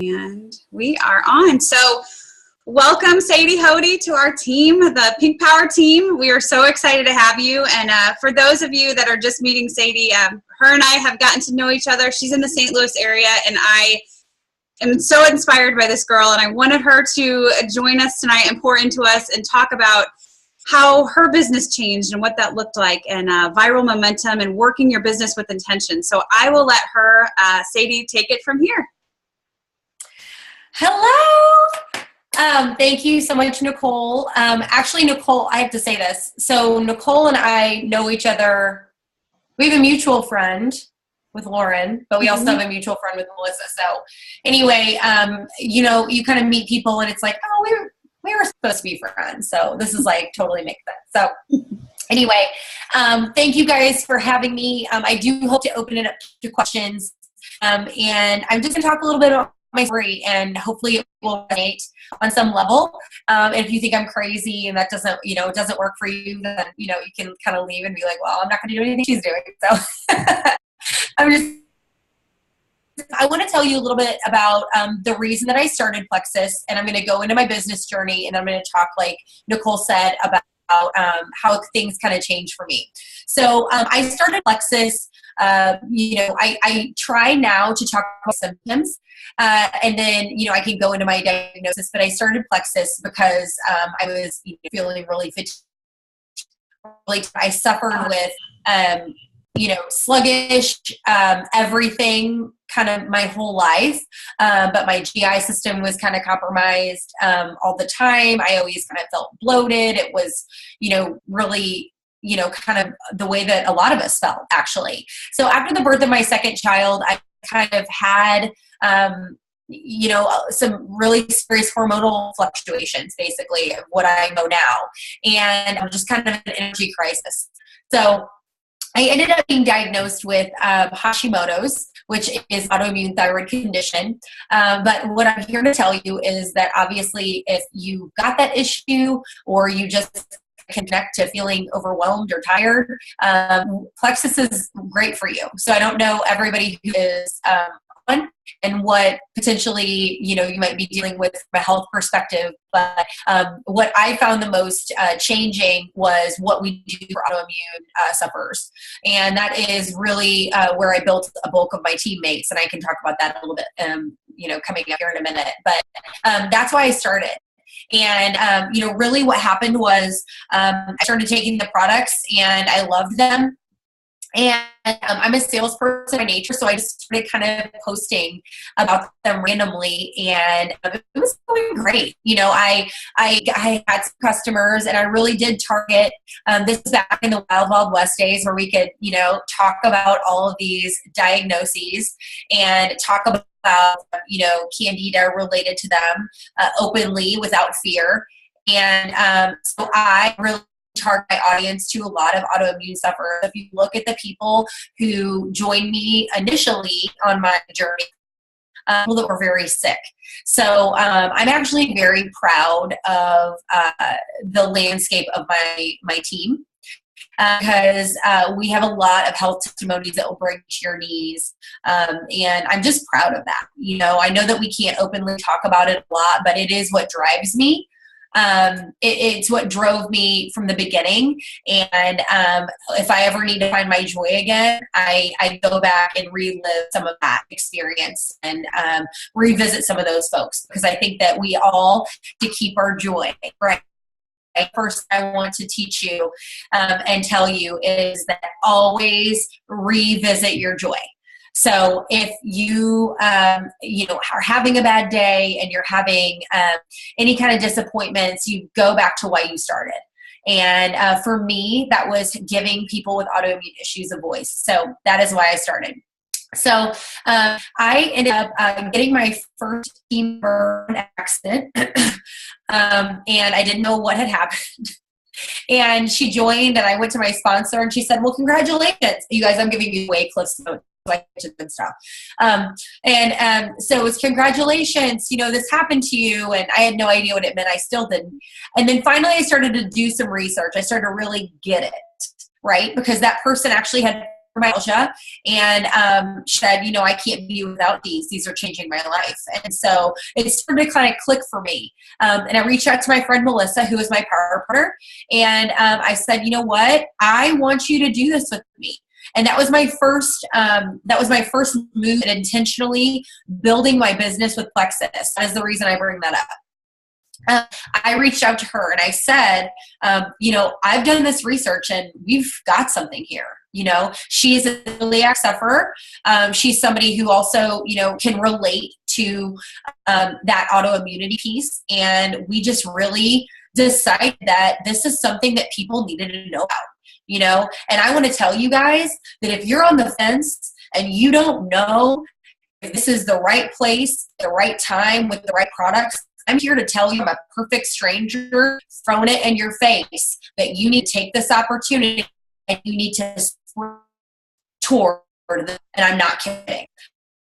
And we are on. So welcome, Sadie, Hoette, to our team, the Pink Power team. We are so excited to have you. And for those of you that are just meeting Sadie, her and I have gotten to know each other. She's in the St. Louis area, and I am so inspired by this girl. And I wanted her to join us tonight and pour into us and talk about how her business changed and what that looked like, and viral momentum and working your business with intention. So I will let her, Sadie, take it from here. Hello. Thank you so much, Nicole. Actually, Nicole, I have to say this. So Nicole and I know each other. We have a mutual friend with Lauren, but we also have a mutual friend with Melissa. So anyway, you kind of meet people and it's like, oh, we were supposed to be friends. So this is like totally makes sense. So anyway, thank you guys for having me. I do hope to open it up to questions. And I'm just going to talk a little bit about my story, and hopefully it will resonate on some level. If you think I'm crazy and that doesn't, it doesn't work for you, then, you can kind of leave and be like, well, I'm not going to do anything she's doing. So I want to tell you a little bit about the reason that I started Plexus, and I'm going to go into my business journey, and I'm going to talk, like Nicole said, about how things kind of changed for me. So I started Plexus. I try now to talk about symptoms, and then, I can go into my diagnosis, but I started Plexus because I was feeling really fatigued. I suffered with, sluggish, everything kind of my whole life. But my GI system was kind of compromised all the time. I always kind of felt bloated. It was, really, kind of the way that a lot of us felt, actually. So after the birth of my second child, I kind of had, some really serious hormonal fluctuations, basically, of what I know now. And I'm just kind of an energy crisis. So I ended up being diagnosed with Hashimoto's, which is autoimmune thyroid condition. But what I'm here to tell you is that obviously if you got that issue, or you just connect to feeling overwhelmed or tired, Plexus is great for you. So I don't know everybody who is on and what potentially, you might be dealing with from a health perspective. But what I found the most changing was what we do for autoimmune sufferers. And that is really where I built a bulk of my teammates. And I can talk about that a little bit, coming up here in a minute. But that's why I started. And, really what happened was I started taking the products and I loved them. And I'm a salesperson by nature, so I just started kind of posting about them randomly, and it was going great. I had some customers, and I really did target. This was back in the Wild West days, where we could, talk about all of these diagnoses and talk about, candida related to them openly without fear. And so I really target my audience to a lot of autoimmune sufferers. If you look at the people who joined me initially on my journey, people that were very sick. So I'm actually very proud of the landscape of my team, because we have a lot of health testimonies that will bring you to your knees. And I'm just proud of that. I know that we can't openly talk about it a lot, but it is what drives me. It's what drove me from the beginning. And if I ever need to find my joy again, I go back and relive some of that experience and revisit some of those folks, because I think that we all to keep our joy, right? First, I want to teach you and tell you is that always revisit your joy. So if you, are having a bad day and you're having any kind of disappointments, you go back to why you started. And for me, that was giving people with autoimmune issues a voice. So that is why I started. So I ended up getting my first team burn accident, and I didn't know what had happened. And she joined, and I went to my sponsor, and she said, well, congratulations. You guys, I'm giving you way close notes. And stuff. So it was congratulations, this happened to you. And I had no idea what it meant. I still didn't. And then finally I started to do some research. I started to really get it, right? Because that person actually had fibromyalgia, and she said, I can't be without these. These are changing my life. And so it started to kind of click for me. And I reached out to my friend Melissa, who is my power partner, and I said, you know what? I want you to do this with me. And that was my first. That was my first move in intentionally building my business with Plexus. That is the reason I bring that up. I reached out to her and I said, I've done this research and we've got something here. She's a celiac sufferer. She's somebody who also, can relate to that autoimmunity piece. And we just really decided that this is something that people needed to know about, And I want to tell you guys that if you're on the fence and you don't know if this is the right place, the right time with the right products, I'm here to tell you, I'm a perfect stranger throwing it in your face that you need to take this opportunity and you need to toward it. And I'm not kidding,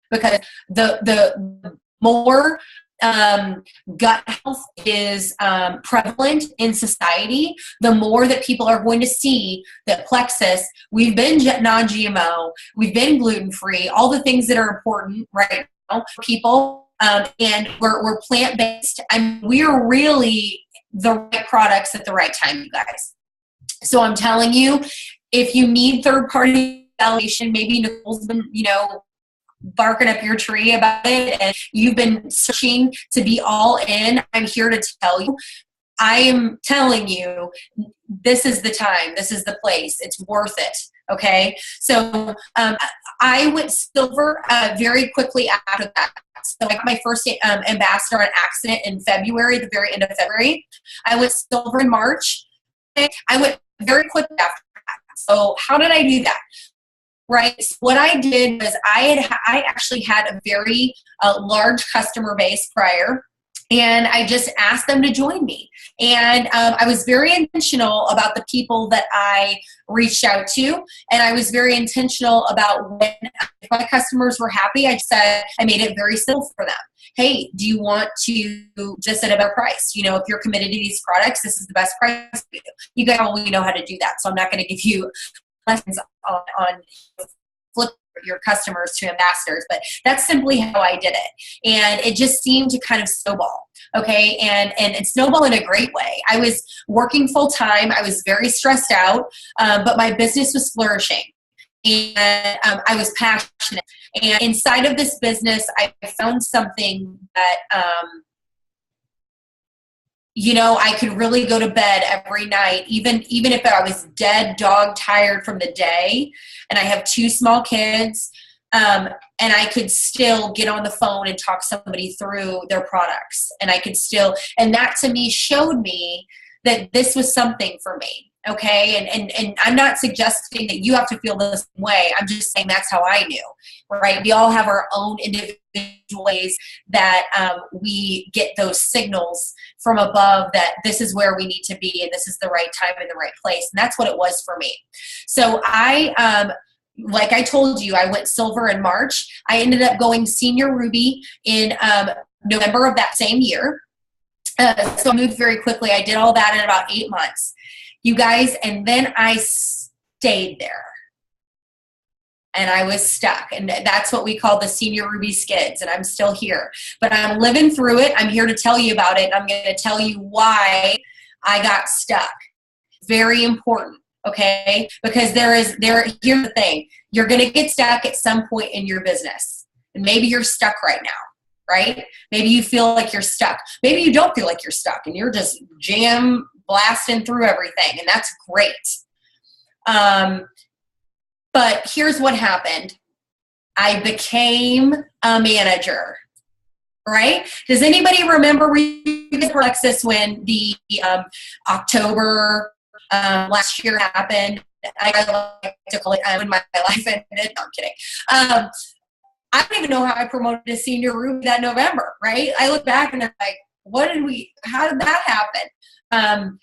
because the more gut health is prevalent in society, the more that people are going to see that Plexus, we've been non-GMO, we've been gluten-free, all the things that are important right now for people. And we're plant-based, and we're really the right products at the right time, you guys. So I'm telling you, if you need third-party validation, maybe Nicole's been, barking up your tree about it, and you've been searching to be all in, I'm here to tell you. I am telling you, this is the time. This is the place. It's worth it. Okay. So I went silver very quickly after that. So I got my first ambassador on accident in February, the very end of February. I went silver in March. I went very quickly after that. So how did I do that? Right. So what I did was I actually had a very large customer base prior. And I just asked them to join me. And I was very intentional about the people that I reached out to. And I was very intentional about when my customers were happy, I made it very simple for them. Hey, do you want to just at a better price? If you're committed to these products, this is the best price for you. You guys probably know how to do that. So I'm not going to give you lessons on flip your customers to ambassadors, but that's simply how I did it. And it just seemed to kind of snowball. Okay. And it snowballed in a great way. I was working full time. I was very stressed out, but my business was flourishing and I was passionate. And inside of this business, I found something that, I could really go to bed every night, even if I was dead dog tired from the day, and I have 2 small kids, and I could still get on the phone and talk somebody through their products, and and that to me showed me that this was something for me. Okay. And I'm not suggesting that you have to feel the same way. I'm just saying that's how I knew, right? We all have our own individual ways that we get those signals from above that this is where we need to be and this is the right time and the right place. And that's what it was for me. So like I told you, I went silver in March. I ended up going senior ruby in November of that same year. So I moved very quickly. I did all that in about 8 months. You guys, and then I stayed there. And I was stuck. And that's what we call the senior ruby skids. And I'm still here. But I'm living through it. I'm here to tell you about it. I'm going to tell you why I got stuck. Very important. Okay? Because here's the thing. You're going to get stuck at some point in your business. And maybe you're stuck right now. Right? Maybe you feel like you're stuck. Maybe you don't feel like you're stuck and you're just blasting through everything, and that's great. But here's what happened. I became a manager, right? Does anybody remember Plexus when the October last year happened? I like to call it when my life ended. No, I'm kidding. I don't even know how I promoted a senior ruby that November, right? I look back and I'm like, how did that happen? And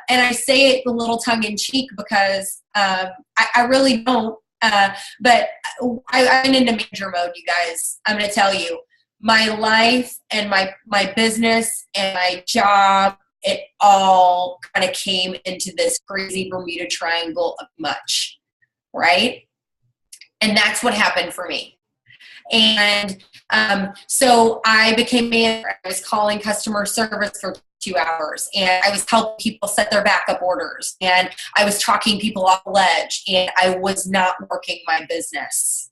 I say it a little tongue in cheek because I really don't. But I'm into manager mode, you guys. I'm going to tell you, my life and my business and my job, it all kind of came into this crazy Bermuda Triangle of much, right? And that's what happened for me. And so I became manager. I was calling customer service for 2 hours, and I was helping people set their backup orders, and I was talking people off the ledge, and I was not working my business.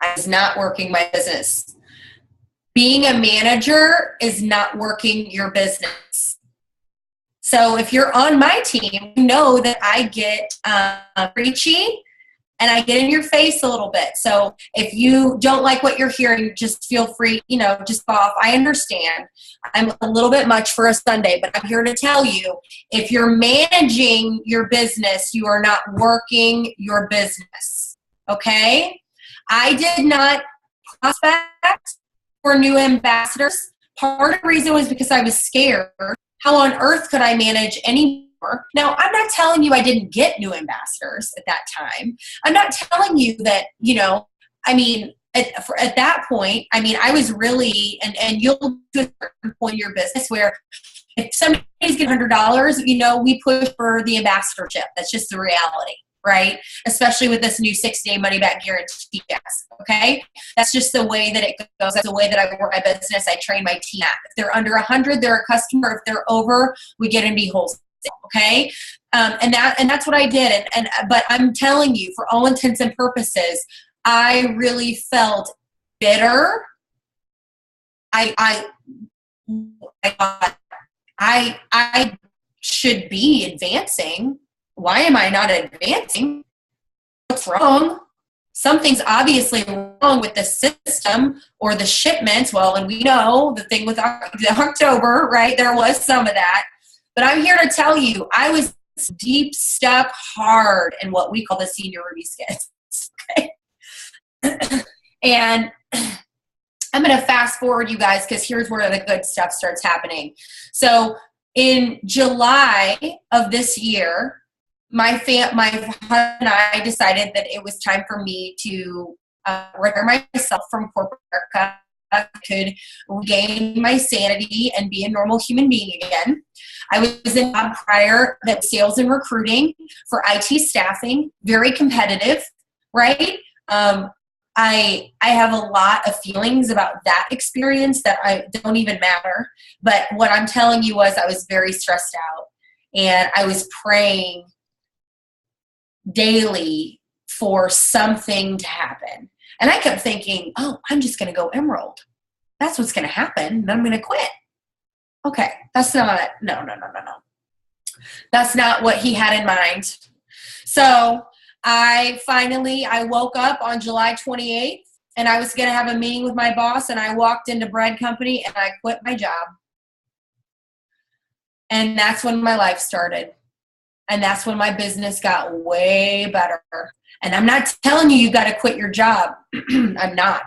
I was not working my business. Being a manager is not working your business. So if you're on my team, you know that I get preachy and I get in your face a little bit. So if you don't like what you're hearing, just feel free, just go off. I understand. I'm a little bit much for a Sunday, but I'm here to tell you, if you're managing your business, you are not working your business. Okay? I did not prospect for new ambassadors. Part of the reason was because I was scared. How on earth could I manage any more? Now, I'm not telling you I didn't get new ambassadors at that time. I'm not telling you that, at that point, I was really, and you'll do a certain point in your business where if somebody's getting $100, we push for the ambassadorship. That's just the reality, right? Especially with this new 60-day money-back guarantee. Okay? That's just the way that it goes. That's the way that I work my business. I train my team. If they're under 100, they're a customer. If they're over, we get them to be wholesale. Okay? And that's what I did. But I'm telling you, for all intents and purposes, I really felt bitter. I should be advancing. Why am I not advancing? What's wrong? Something's obviously wrong with the system or the shipments. Well, and we know the thing with October, right? There was some of that. But I'm here to tell you, I was deep stuck hard in what we call the senior Ruby skits. Okay? And I'm going to fast forward, you guys, because here's where the good stuff starts happening. So in July of this year, my husband and I decided that it was time for me to retire myself from corporate America. I could regain my sanity and be a normal human being again. I was in a job prior that was sales and recruiting for IT staffing, very competitive, right? I have a lot of feelings about that experience that I don't even matter. But what I'm telling you was I was very stressed out, and I was praying daily for something to happen. And I kept thinking, oh, I'm just going to go Emerald. That's what's going to happen. Then I'm going to quit. Okay. That's not, no. That's not what he had in mind. So I woke up on July 28th, and I was going to have a meeting with my boss, and I walked into Bread Company and I quit my job. And that's when my life started. And that's when my business got way better. And I'm not telling you got to quit your job. I'm not.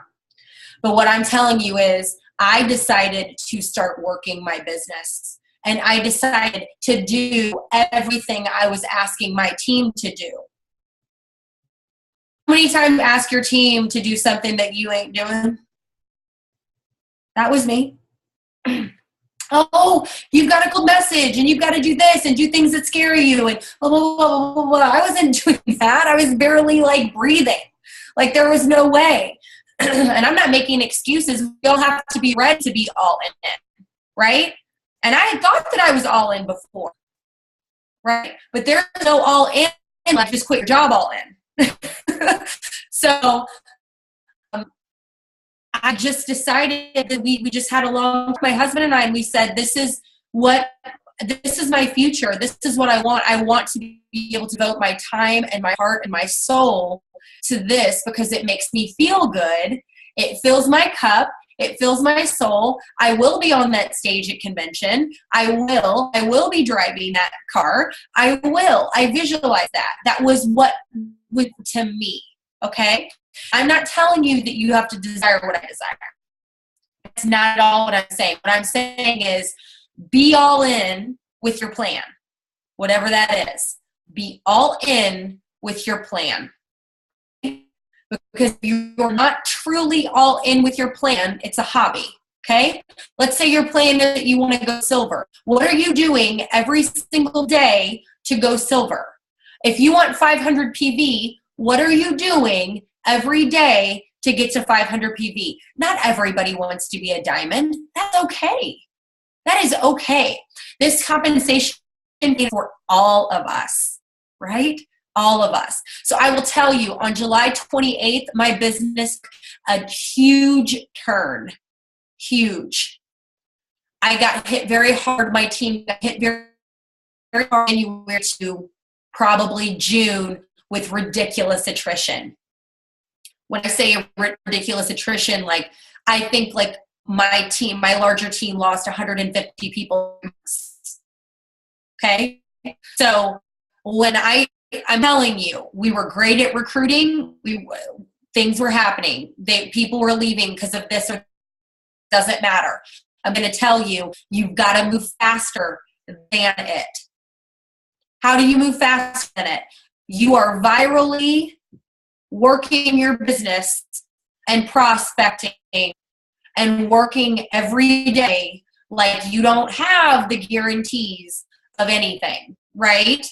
But what I'm telling you is I decided to start working my business. And I decided to do everything I was asking my team to do. How many times you ask your team to do something that you ain't doing? That was me. Oh, you've got a cool message, and you've got to do this and do things that scare you, and blah, blah, blah, blah, blah. I wasn't doing that. I was barely breathing. There was no way. And I'm not making excuses. We all have to be ready to be all in, right? And I had thought that I was all in before, right? But there's no all in, just quit your job all in. So I just decided that we just had my husband and I, and we said, this is my future. This is what I want. I want to be able to devote my time and my heart and my soul to this because it makes me feel good. It fills my cup. It fills my soul. I will be on that stage at convention. I will be driving that car. I visualize that. That was what to me. Okay. I'm not telling you that you have to desire what I desire. That's not at all what I'm saying. What I'm saying is be all in with your plan, whatever that is. Be all in with your plan. Because if you're not truly all in with your plan, it's a hobby. Okay? Let's say your plan is that you want to go silver. What are you doing every single day to go silver? If you want 500 PV, What are you doing every day to get to 500 PV? Not everybody wants to be a diamond. That's okay. That is okay. This compensation is for all of us, right? All of us. So I will tell you, on July 28th, my business, a huge turn. Huge. I got hit very hard. My team got hit very, very hard anywhere to probably June with ridiculous attrition. When I say ridiculous attrition, like I think like my team, my larger team lost 150 people. Okay. So when I'm telling you, we were great at recruiting. Things were happening. People were leaving because of this, or doesn't matter. I'm going to tell you, you've got to move faster than it. How do you move faster than it? You are virally working your business and prospecting and working every day like you don't have the guarantees of anything, right?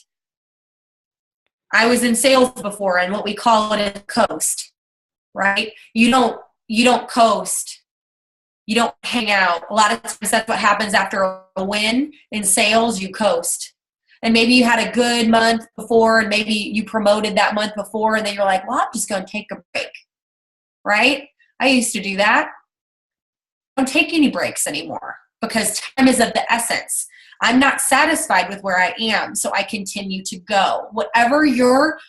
I was in sales before, and what we call it is coast, right? You don't coast. You don't hang out. A lot of times that's what happens after a win in sales. You coast. And maybe you had a good month before, and maybe you promoted that month before, and then you're like, well, I'm just going to take a break, right? I used to do that. I don't take any breaks anymore because time is of the essence. I'm not satisfied with where I am, so I continue to go. Whatever your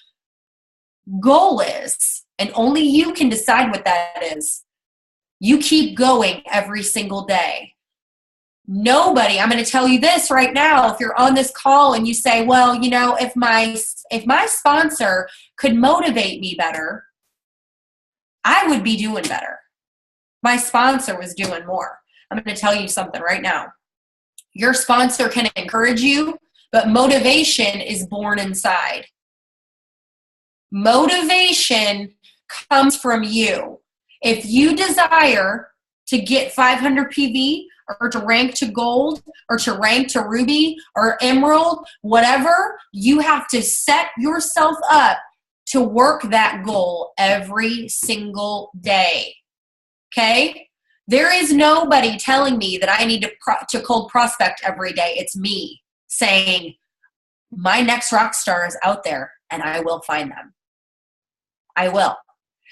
goal is, and only you can decide what that is, you keep going every single day. Nobody, I'm going to tell you this right now, if you're on this call and you say, well, you know, if my sponsor could motivate me better, I would be doing better. My sponsor was doing more. I'm going to tell you something right now. Your sponsor can encourage you, but motivation is born inside. Motivation comes from you. If you desire to get 500 PV or to rank to gold or to rank to ruby or emerald, whatever, you have to set yourself up to work that goal every single day. Okay? There is nobody telling me that I need to cold prospect every day. It's me saying, my next rock star is out there and I will find them. I will.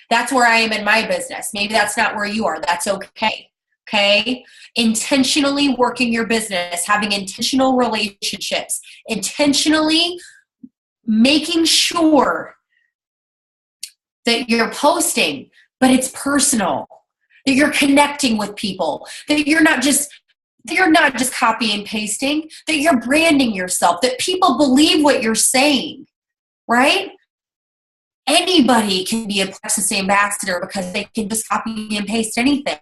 That's where I am in my business. Maybe that's not where you are. That's okay. Okay? Intentionally working your business, having intentional relationships, intentionally making sure that you're posting, but it's personal, that you're connecting with people, that you're not just copy and pasting, that you're branding yourself, that people believe what you're saying, right? Anybody can be a Plexus ambassador because they can just copy and paste anything.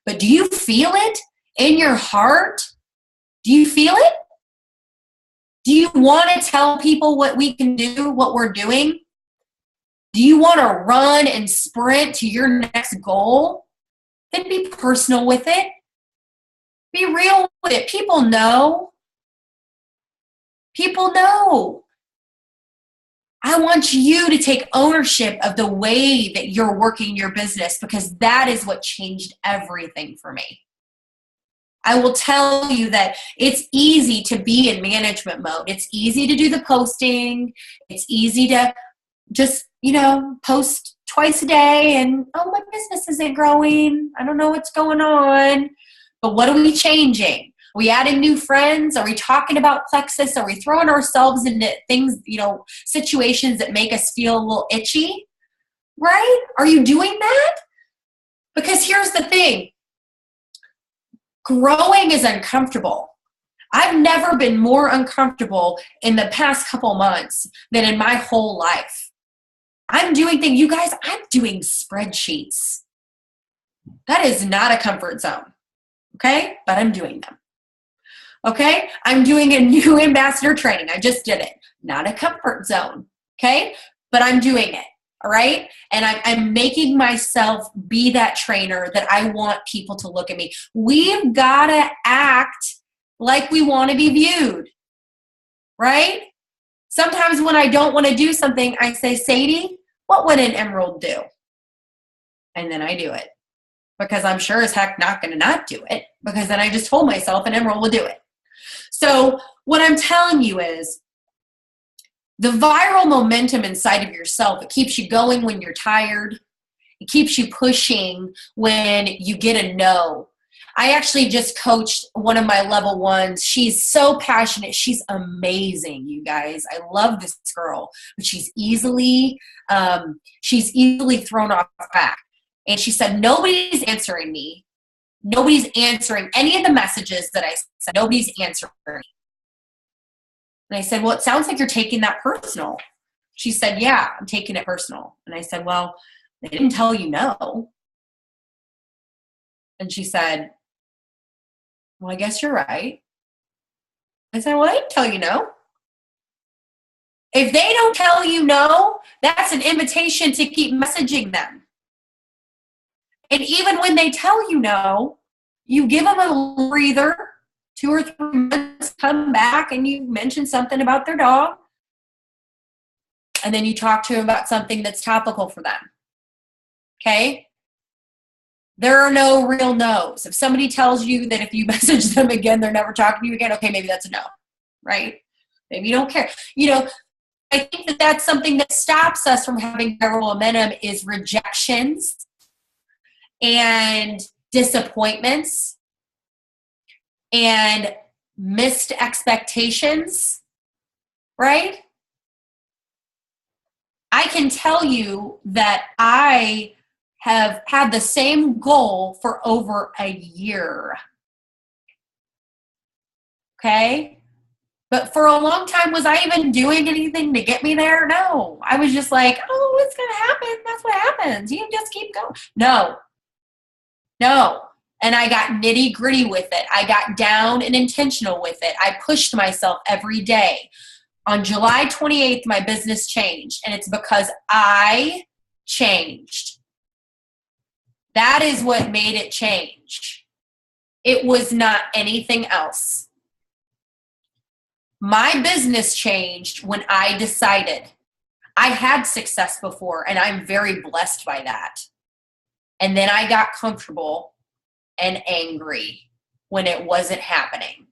But do you feel it in your heart? Do you feel it? Do you want to tell people what we can do, what we're doing? Do you want to run and sprint to your next goal? Then be personal with it. Be real with it. People know. People know. I want you to take ownership of the way that you're working your business, because that is what changed everything for me. I will tell you that it's easy to be in management mode. It's easy to do the posting. It's easy to just, post twice a day and, oh, my business isn't growing. I don't know what's going on. But what are we changing? Are we adding new friends? Are we talking about Plexus? Are we throwing ourselves into things, situations that make us feel a little itchy? Right? Are you doing that? Because here's the thing. Growing is uncomfortable. I've never been more uncomfortable in the past couple months than in my whole life. I'm doing things, you guys, I'm doing spreadsheets. That is not a comfort zone. Okay? But I'm doing them. Okay? I'm doing a new ambassador training. I just did it. Not a comfort zone. Okay? But I'm doing it. All right? And I'm making myself be that trainer that I want people to look at me. We've got to act like we want to be viewed. Right? Sometimes when I don't want to do something, I say, Sadie, what would an emerald do? And then I do it, because I'm sure as heck not going to not do it, because then I just told myself an emerald will do it. So what I'm telling you is the viral momentum inside of yourself, it keeps you going when you're tired. It keeps you pushing when you get a no. I actually just coached one of my level ones. She's so passionate. She's amazing, you guys. I love this girl, but she's easily thrown off track. And she said, nobody's answering me. Nobody's answering any of the messages that I sent. Nobody's answering me. And I said, well, it sounds like you're taking that personal. She said, yeah, I'm taking it personal. And I said, well, they didn't tell you no. And she said, well, I guess you're right. I said, well, they didn't tell you no. If they don't tell you no, that's an invitation to keep messaging them. And even when they tell you no, you give them a breather, 2 or 3 months, come back and you mention something about their dog. And then you talk to them about something that's topical for them. Okay? There are no real no's. If somebody tells you that if you message them again, they're never talking to you again, okay, maybe that's a no, right? Maybe you don't care. You know, I think that that's something that stops us from having viral momentum is rejections and disappointments and missed expectations, right? I can tell you that I have had the same goal for over a year. Okay? But for a long time, was I even doing anything to get me there? No. I was just like, oh, it's going to happen. That's what happens. You just keep going. No. And I got nitty gritty with it. I got down and intentional with it. I pushed myself every day. On July 28th, my business changed, and it's because I changed. That is what made it change. It was not anything else. My business changed when I decided. I had success before, and I'm very blessed by that. And then I got comfortable and angry when it wasn't happening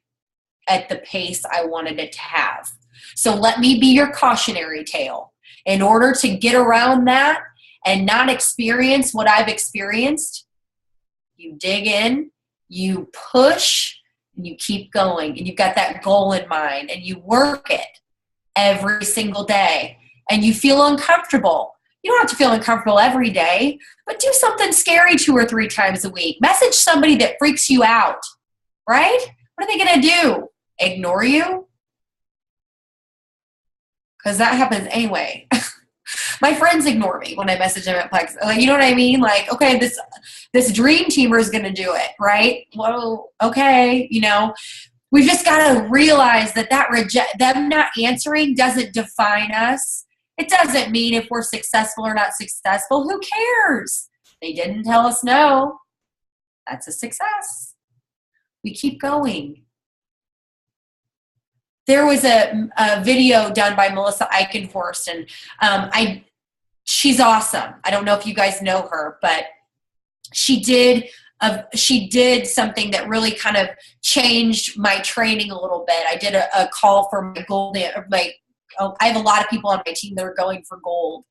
at the pace I wanted it to have. So let me be your cautionary tale. In order to get around that and not experience what I've experienced, you dig in, you push, and you keep going. And you've got that goal in mind, and you work it every single day. And you feel uncomfortable. You don't have to feel uncomfortable every day, but do something scary 2 or 3 times a week. Message somebody that freaks you out, right? What are they going to do? Ignore you? Because that happens anyway. My friends ignore me when I message them at Plex. Like, you know what I mean? Like, okay, this dream teamer is going to do it, right? Well, okay, you know. We've just got to realize that them not answering doesn't define us. It doesn't mean if we're successful or not successful. Who cares? They didn't tell us no. That's a success. We keep going. There was a video done by Melissa Eichenhorst, and she's awesome. I don't know if you guys know her, but she did something that really kind of changed my training a little bit. I did a call for my gold. I have a lot of people on my team that are going for gold,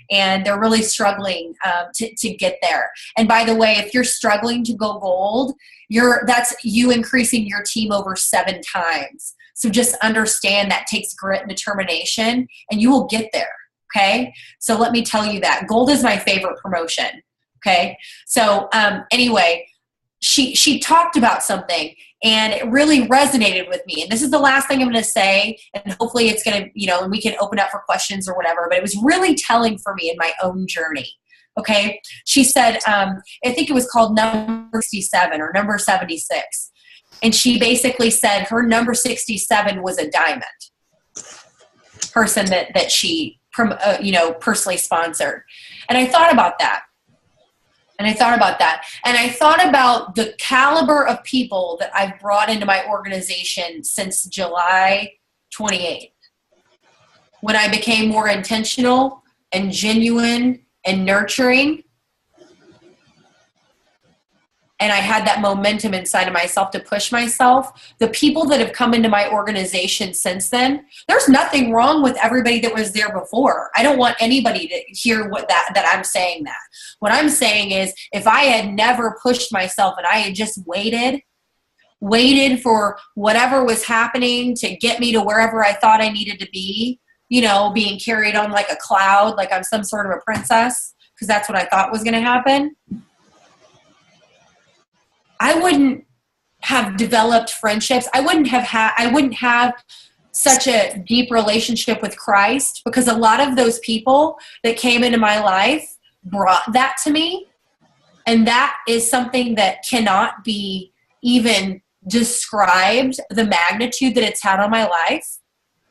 and they're really struggling to get there. And by the way, if you're struggling to go gold, that's you increasing your team over 7 times. So just understand that takes grit and determination, and you will get there. Okay. So let me tell you that gold is my favorite promotion. Okay. So anyway, she talked about something, and it really resonated with me. And this is the last thing I'm going to say, and hopefully it's going to, and we can open up for questions or whatever, but it was really telling for me in my own journey. Okay. She said, I think it was called number 67 or number 76. And she basically said her number 67 was a diamond person that she, personally sponsored. And I thought about that. And I thought about the caliber of people that I've brought into my organization since July 28th. When I became more intentional, and genuine and nurturing, and I had that momentum inside of myself to push myself, the people that have come into my organization since then, there's nothing wrong with everybody that was there before. I don't want anybody to hear that I'm saying that. What I'm saying is, if I had never pushed myself and I had just waited for whatever was happening to get me to wherever I thought I needed to be, being carried on like a cloud, like I'm some sort of a princess, because that's what I thought was going to happen, I wouldn't have developed friendships. I wouldn't have such a deep relationship with Christ, because a lot of those people that came into my life brought that to me. And that is something that cannot be even described, the magnitude that it's had on my life.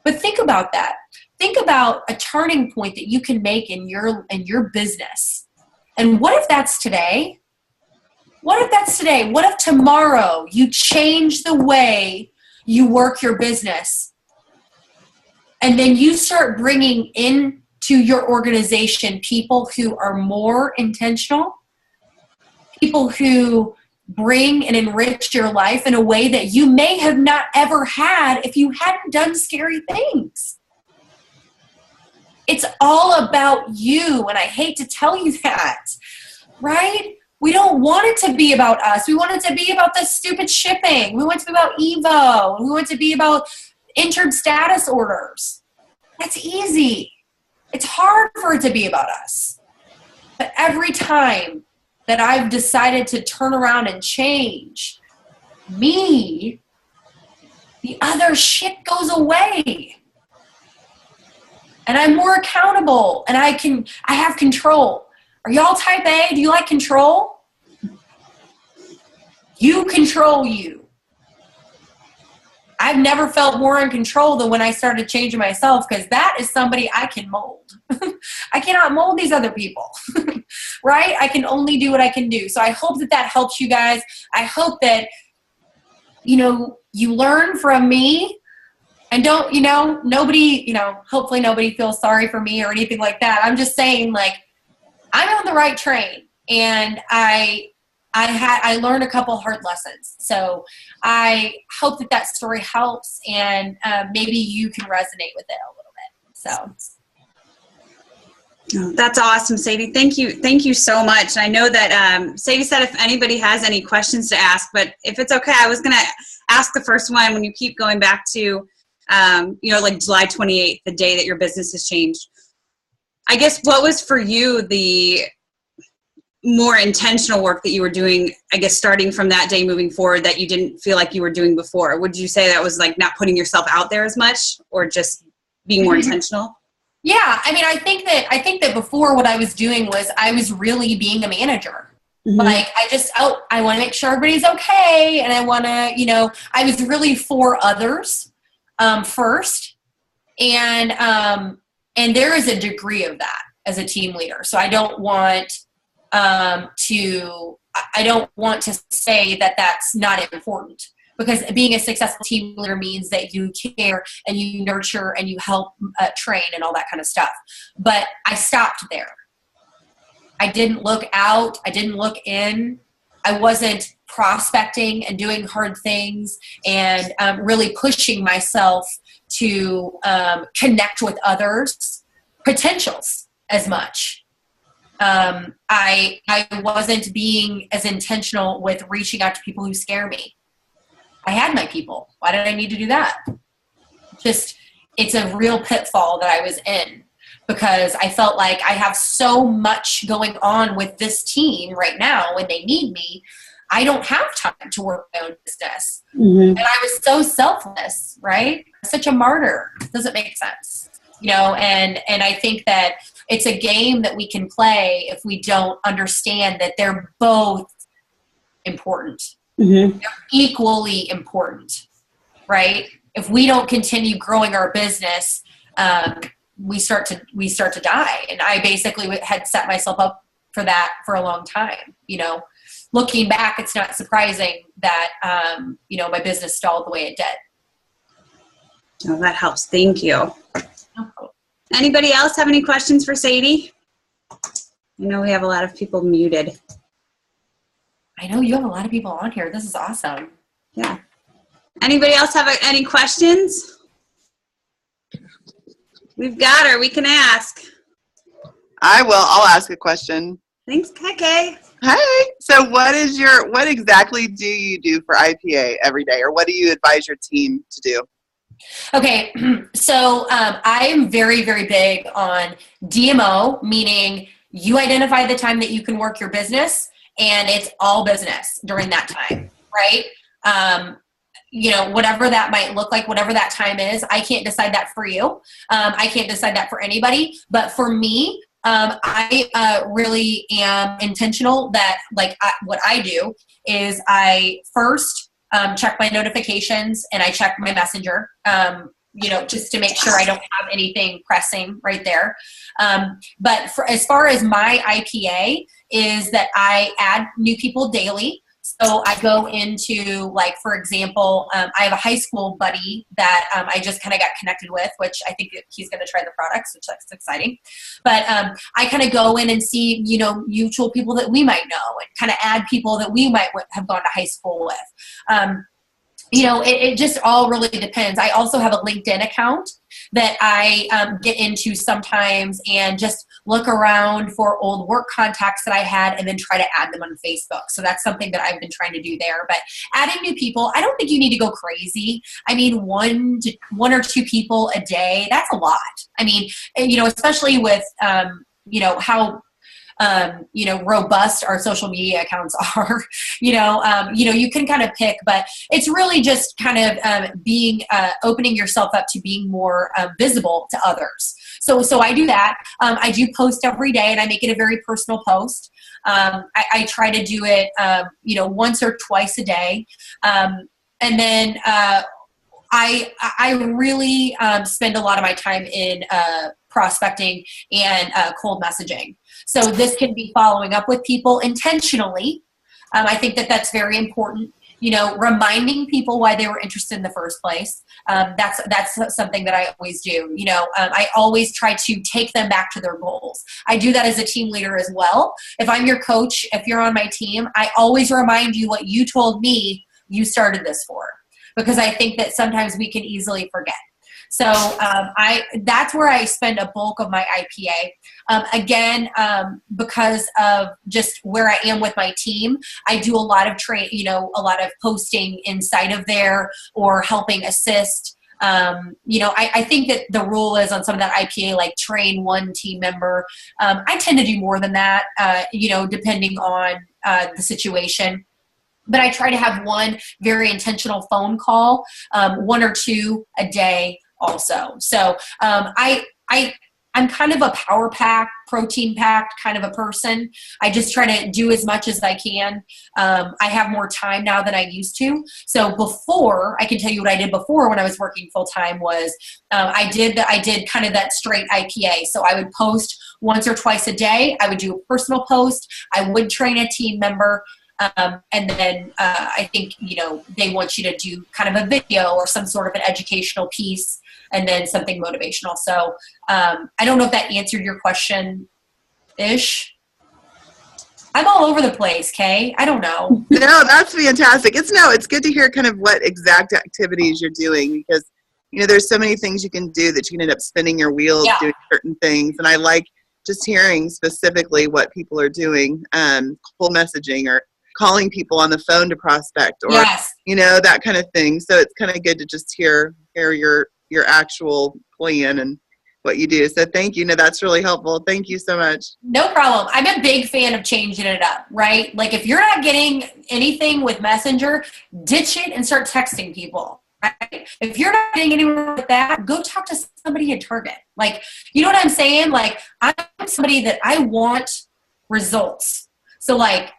But think about that. Think about a turning point that you can make in your business. And what if that's today? What if that's today? What if tomorrow you change the way you work your business, and then you start bringing into your organization people who are more intentional, people who bring and enrich your life in a way that you may have not ever had if you hadn't done scary things. It's all about you, and I hate to tell you that, right? We don't want it to be about us. We want it to be about the stupid shipping. We want it to be about Evo. We want it to be about entered status orders. That's easy. It's hard for it to be about us. But every time that I've decided to turn around and change me, the other shit goes away. And I'm more accountable, and I have control. Are y'all type A? Do you like control? You control you. I've never felt more in control than when I started changing myself, because that is somebody I can mold. I cannot mold these other people, right? I can only do what I can do. So I hope that helps you guys. I hope that, you learn from me, and don't, nobody, hopefully nobody feels sorry for me or anything like that. I'm just saying, like, I'm on the right train, and I learned a couple hard lessons. So I hope that story helps, and maybe you can resonate with it a little bit. So. Oh, that's awesome, Sadie. Thank you so much. I know that Sadie said if anybody has any questions to ask, but if it's okay, I was going to ask the first one. When you keep going back to, like July 28th, the day that your business has changed, I guess what was for you the more intentional work that you were doing, I guess, starting from that day moving forward, that you didn't feel like you were doing before? Would you say that was like not putting yourself out there as much, or just being more intentional? Yeah. I mean, I think that before, what I was doing was I was really being a manager. Mm-hmm. Like I want to make sure everybody's okay. And I want to, I was really for others first. And there is a degree of that as a team leader. So I don't want to say that that's not important, because being a successful team leader means that you care and you nurture and you help train and all that kind of stuff. But I stopped there. I didn't look out. I didn't look in. I wasn't prospecting and doing hard things and really pushing myself to connect with others' potentials as much. I wasn't being as intentional with reaching out to people who scare me. I had my people. Why did I need to do that? It's a real pitfall that I was in, because I felt like I have so much going on with this team right now when they need me. I don't have time to work my own business. Mm-hmm. And I was so selfless, right? Such a martyr. Doesn't make sense. And I think that it's a game that we can play if we don't understand that they're both important. Mm-hmm. They're equally important, right? If we don't continue growing our business, we start to die. And I basically had set myself up for that for a long time. Looking back, it's not surprising that my business stalled the way it did. Oh, that helps. Thank you. Anybody else have any questions for Sadie? I know we have a lot of people muted. I know you have a lot of people on here. This is awesome. Yeah. Anybody else have any questions? We've got her. We can ask. I will. I'll ask a question. Thanks, Keke. Hey. So what exactly do you do for IPA every day, or what do you advise your team to do? Okay, so I am very, very big on DMO, meaning you identify the time that you can work your business, and it's all business during that time, right? Whatever that might look like, whatever that time is, I can't decide that for you. I can't decide that for anybody, but for me, I really am intentional that what I do is I first check my notifications and I check my messenger, just to make sure I don't have anything pressing right there. But as far as my IPA is that I add new people daily. So I go into, for example, I have a high school buddy that I just kind of got connected with, which I think he's going to try the products, which that's exciting. But I kind of go in and see, mutual people that we might know and kind of add people that we might have gone to high school with. It just all really depends. I also have a LinkedIn account that I get into sometimes and just look around for old work contacts that I had and then try to add them on Facebook. So that's something that I've been trying to do there. But adding new people, I don't think you need to go crazy. I mean, one or two people a day, that's a lot. I mean, especially with, how robust our social media accounts are, you can kind of pick, but it's really just kind of being, opening yourself up to being more visible to others. So I do that. I do post every day and I make it a very personal post. I try to do it, once or twice a day. And then, I really spend a lot of my time in prospecting and cold messaging. So this can be following up with people intentionally. I think that that's very important. Reminding people why they were interested in the first place. That's something that I always do. I always try to take them back to their goals. I do that as a team leader as well. If I'm your coach, if you're on my team, I always remind you what you told me you started this for. Because I think that sometimes we can easily forget. So that's where I spend a bulk of my IPA. Again, because of just where I am with my team, I do a lot of a lot of posting inside of there or helping assist. I think that the rule is on some of that IPA, like train one team member. I tend to do more than that, depending on the situation. But I try to have one very intentional phone call, one or two a day also. So I'm kind of a power pack, protein packed kind of a person. I just try to do as much as I can. I have more time now than I used to. So before, I can tell you what I did before when I was working full time was I did kind of that straight IPA. So I would post once or twice a day. I would do a personal post. I would train a team member. And then I think, they want you to do kind of a video or some sort of an educational piece and then something motivational. So I don't know if that answered your question-ish. I'm all over the place, Kay. I don't know. No, that's fantastic. It's good to hear kind of what exact activities you're doing because, there's so many things you can do that you can end up spinning your wheels doing certain things. And I like just hearing specifically what people are doing, cold messaging or calling people on the phone to prospect or, that kind of thing. So it's kind of good to just hear your actual plan and what you do. So thank you. No, that's really helpful. Thank you so much. No problem. I'm a big fan of changing it up, right? Like if you're not getting anything with Messenger, ditch it and start texting people. Right? If you're not getting anywhere with that, go talk to somebody at Target. Like, you know what I'm saying? Like I'm somebody that I want results. So like,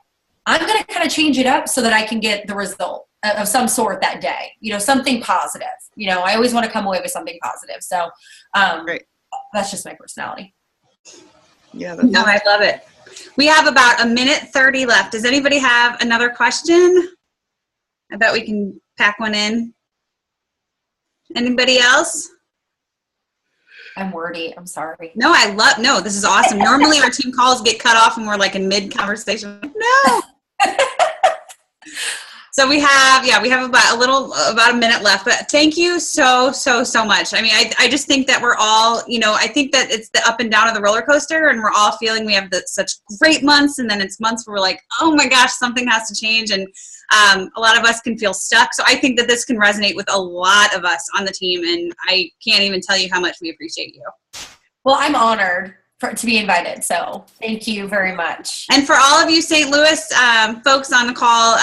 I'm going to kind of change it up so that I can get the result of some sort that day, something positive. I always want to come away with something positive. So Great. That's just my personality. Yeah. No, I love it. We have about 1:30 left. Does anybody have another question? I bet we can pack one in. Anybody else? I'm wordy. I'm sorry. No, no, this is awesome. Normally our team calls get cut off and we're like in mid-conversation. No. So we have about a minute left, but thank you so much. I mean, I just think that we're all, I think that it's the up and down of the roller coaster, and we're all feeling we have such great months, and then it's months where we're like, oh my gosh, something has to change, and a lot of us can feel stuck. So I think that this can resonate with a lot of us on the team, and I can't even tell you how much we appreciate you. Well, I'm honored to be invited, so thank you very much. And for all of you St. Louis folks on the call,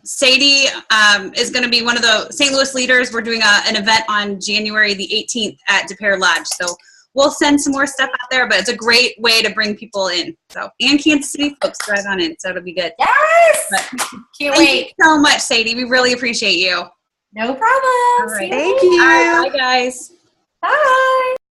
Sadie is going to be one of the St. Louis leaders. We're doing an event on January the 18th at DePere Lodge, so we'll send some more stuff out there, but it's a great way to bring people in. So, and Kansas City folks, drive on in, so it'll be good. Yes! Can't wait. Thank you so much, Sadie. We really appreciate you. No problem. All right. Thank you. Bye, guys. Bye.